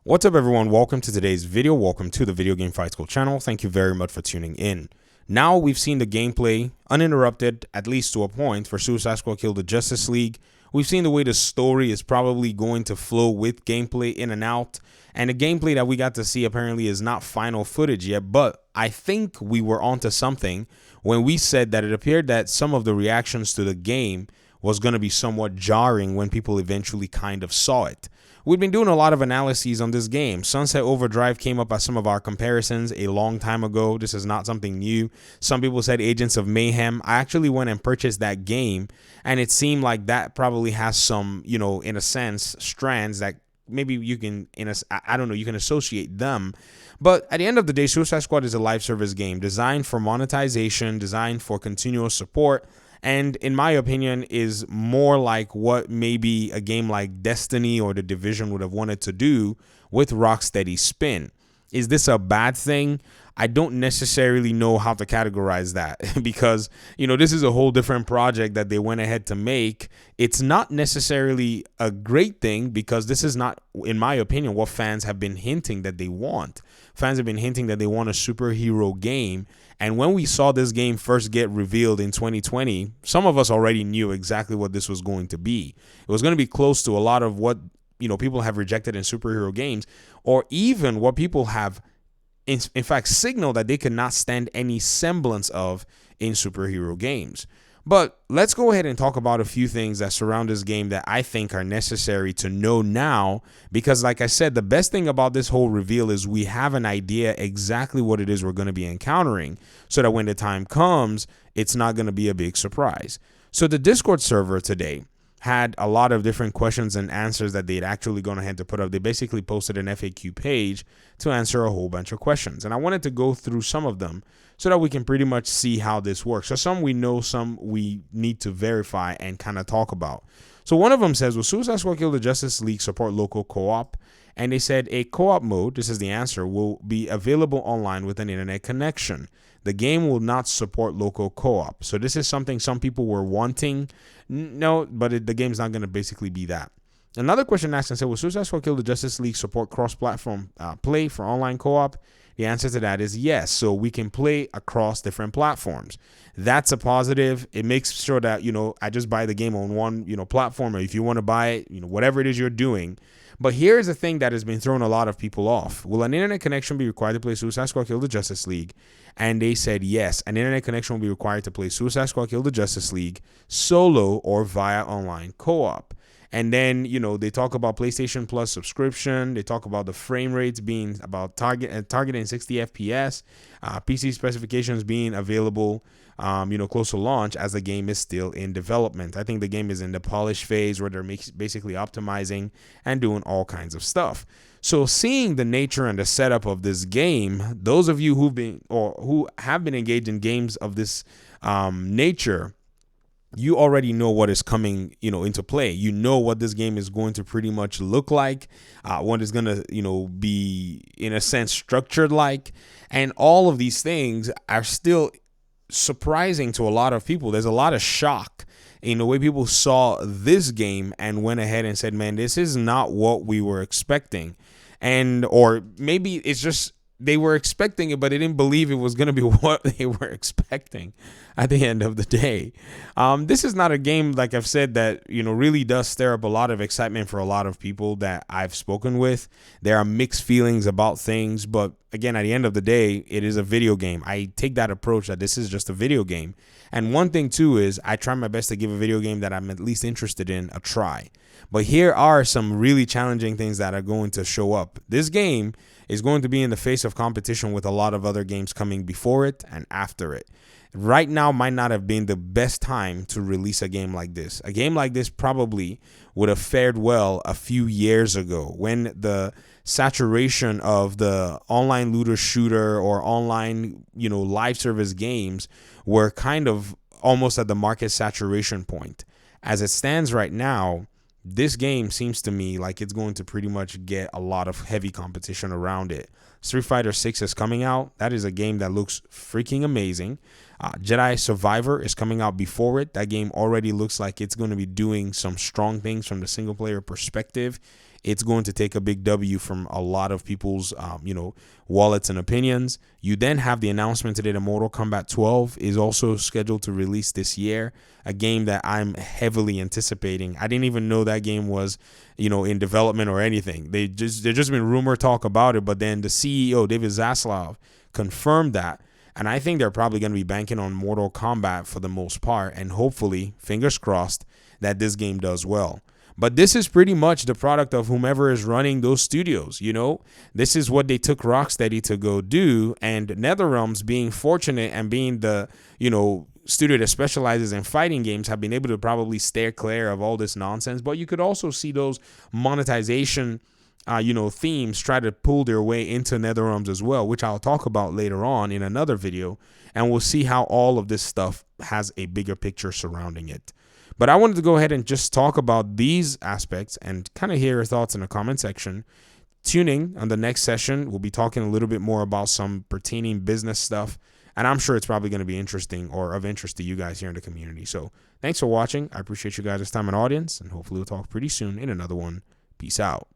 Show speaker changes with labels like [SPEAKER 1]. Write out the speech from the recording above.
[SPEAKER 1] What's up, everyone? Welcome to today's video. Welcome to the Video Game Fight School channel. Thank you very much for tuning in. Now we've seen the gameplay uninterrupted, at least to a point, for Suicide Squad Kill the Justice League. We've seen the way the story is probably going to flow with gameplay in and out. And the gameplay that we got to see apparently is not final footage yet, but I think we were onto something when we said that it appeared that some of the reactions to the game was going to be somewhat jarring when people eventually kind of saw it. We've been doing a lot of analyses on this game. Sunset Overdrive came up as some of our comparisons a long time ago. This is not something new. Some people said Agents of Mayhem. I actually went and purchased that game, and it seemed like that probably has some, in a sense, strands that maybe you can, I don't know, you can associate them. But at the end of the day, Suicide Squad is a live service game designed for monetization, designed for continuous support, and in my opinion is more like what maybe a game like Destiny or The Division would have wanted to do with Rocksteady's spin. Is this a bad thing? I don't necessarily know how to categorize that because, this is a whole different project that they went ahead to make. It's not necessarily a great thing because this is not, in my opinion, what fans have been hinting that they want. Fans have been hinting that they want a superhero game. And when we saw this game first get revealed in 2020, some of us already knew exactly what this was going to be. It was going to be close to a lot of what, people have rejected in superhero games, or even what people have in fact signaled that they could not stand any semblance of in superhero games. But let's go ahead and talk about a few things that surround this game that I think are necessary to know now, because like I said, the best thing about this whole reveal is we have an idea exactly what it is we're going to be encountering, so that when the time comes, it's not going to be a big surprise. So the Discord server today had a lot of different questions and answers that they'd actually gone ahead to put up. They basically posted an FAQ page to answer a whole bunch of questions. And I wanted to go through some of them so that we can pretty much see how this works. So some we know, some we need to verify and kind of talk about. So one of them says, will Suicide Squad Kill the Justice League support local co-op? And they said a co-op mode, this is the answer, will be available online with an internet connection. The game will not support local co-op. So this is something some people were wanting. No, but the game's not going to basically be that. Another question asked and said, will Suicide Squad Kill the Justice League support cross-platform play for online co-op? The answer to that is yes. So we can play across different platforms. That's a positive. It makes sure that, I just buy the game on one, platform, or if you want to buy it, whatever it is you're doing. But here's the thing that has been throwing a lot of people off. Will an internet connection be required to play Suicide Squad Kill the Justice League? And they said yes, an internet connection will be required to play Suicide Squad Kill the Justice League solo or via online co-op. And then, they talk about PlayStation Plus subscription. They talk about the frame rates being about targeting 60 FPS, PC specifications being available, close to launch as the game is still in development. I think the game is in the polish phase where they're basically optimizing and doing all kinds of stuff. So seeing the nature and the setup of this game, those of you who have been engaged in games of this nature, you already know what is coming, into play. You know what this game is going to pretty much look like, what is going to, be in a sense structured like, and all of these things are still surprising to a lot of people. There's a lot of shock in the way people saw this game and went ahead and said, man, this is not what we were expecting. Or maybe it's just they were expecting it, but they didn't believe it was going to be what they were expecting at the end of the day. This is not a game, like I've said, that, really does stir up a lot of excitement for a lot of people that I've spoken with. There are mixed feelings about things, but again, at the end of the day, it is a video game. I take that approach that this is just a video game. And one thing too is I try my best to give a video game that I'm at least interested in a try. But here are some really challenging things that are going to show up. This game is going to be in the face of competition with a lot of other games coming before it and after it. Right now might not have been the best time to release a game like this. A game like this probably would have fared well a few years ago when the saturation of the online looter shooter or online, live service games were kind of almost at the market saturation point. As it stands right now, this game seems to me like it's going to pretty much get a lot of heavy competition around it. Street Fighter 6 is coming out. That is a game that looks freaking amazing. Jedi Survivor is coming out before it. That game already looks like it's going to be doing some strong things from the single player perspective. it's going to take a big W from a lot of people's, wallets and opinions. You then have the announcement today that Mortal Kombat 12 is also scheduled to release this year, a game that I'm heavily anticipating. I didn't even know that game was, in development or anything. There's just been rumor talk about it, but then the CEO, David Zaslav, confirmed that. And I think they're probably going to be banking on Mortal Kombat for the most part, and hopefully, fingers crossed, that this game does well. But this is pretty much the product of whomever is running those studios. This is what they took Rocksteady to go do, and NetherRealms, being fortunate and being the, studio that specializes in fighting games, have been able to probably steer clear of all this nonsense. But you could also see those monetization themes try to pull their way into NetherRealms as well, which I'll talk about later on in another video, and we'll see how all of this stuff has a bigger picture surrounding it. But I wanted to go ahead and just talk about these aspects and kind of hear your thoughts in the comment section. Tuning on the next session, we'll be talking a little bit more about some pertaining business stuff, and I'm sure it's probably going to be interesting or of interest to you guys here in the community. So thanks for watching. I appreciate you guys' time and audience, and hopefully we'll talk pretty soon in another one. Peace out.